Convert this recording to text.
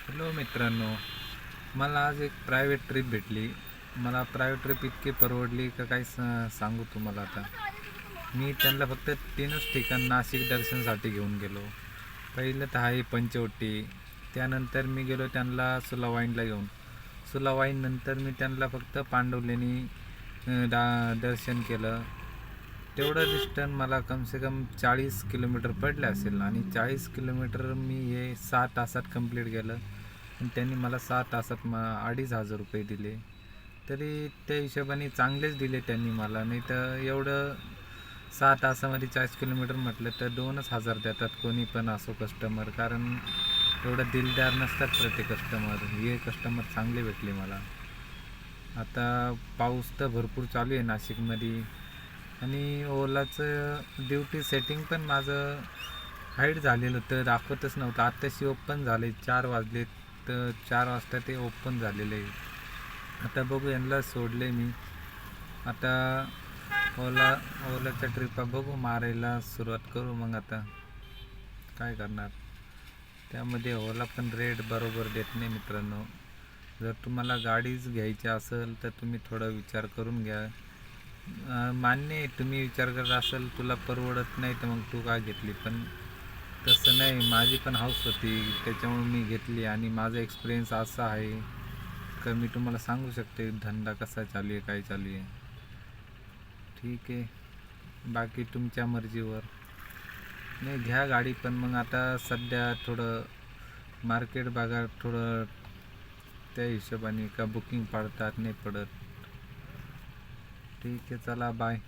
Hello मित्रांनो, मला आज एक प्रायव्हेट ट्रिप भेटली. मला प्रायव्हेट ट्रिप इतकी परवडली का काही सांगू तुम्हाला आता. मी त्यांना फक्त 3च ठिकाण नाशिक दर्शनासाठी घेऊन गेलो. पहिलं तर आहे पंचवटी, त्यानंतर मी गेलो त्यांना सुलावाईनला घेऊन. सुलावाईननंतर मी त्यांना फक्त पांडवलेनी दर्शन केलं. तेवढं डिस्टन्स मला कमसे कम 40 किलोमीटर पडले असेल आणि 40 किलोमीटर मी हे 6 तासात कंप्लीट केलं. आणि त्यांनी मला 6 तासात 2,500 रुपये दिले. तरी त्या हिशोबाने चांगलेच दिले त्यांनी मला. नाही तर एवढं 6 तासामध्ये 40 किलोमीटर म्हटलं तर 2,000 देतात कोणी पण असो कस्टमर. कारण एवढं दिलदार नसतात प्रत्येक कस्टमर. हे कस्टमर चांगले भेटले मला. आता पाऊस तर भरपूर चालू आहे नाशिकमध्ये आणि ओलाचं ड्युटी सेटिंग पण माझं हाईट झालेलं तर दाखवतच नव्हतं. आत्ताशी ओपन झाले, 4 वाजले तर 4 वाजता ते ओपन झालेलं आहे. आता बघू, यांना सोडले मी. आता ओलाच्या ट्रिपा बघू, मारायला सुरुवात करू. मग आता काय करणार. त्यामध्ये ओला पण रेट बरोबर देत नाही मित्रांनो. जर तुम्हाला गाडीच घ्यायची असेल तर तुम्ही थोडा विचार करून घ्या. मान्य आहे, तुम्ही विचार करत असाल तुला परवडत नाही तर मग तू का घेतली, पण तसं नाही. माझी पण हौस होती त्याच्यामुळे मी घेतली आणि माझा एक्सपिरियन्स असा आहे का मी तुम्हाला सांगू शकते धंदा कसा चालू आहे, काय चालू आहे. ठीक आहे, बाकी तुमच्या मर्जीवर. नाही, घ्या गाडी, पण मग आता सध्या थोडं मार्केट बघा थोडं, त्या हिशोबाने का बुकिंग पडतात नाही पडत. ठीक आहे, चला बाय.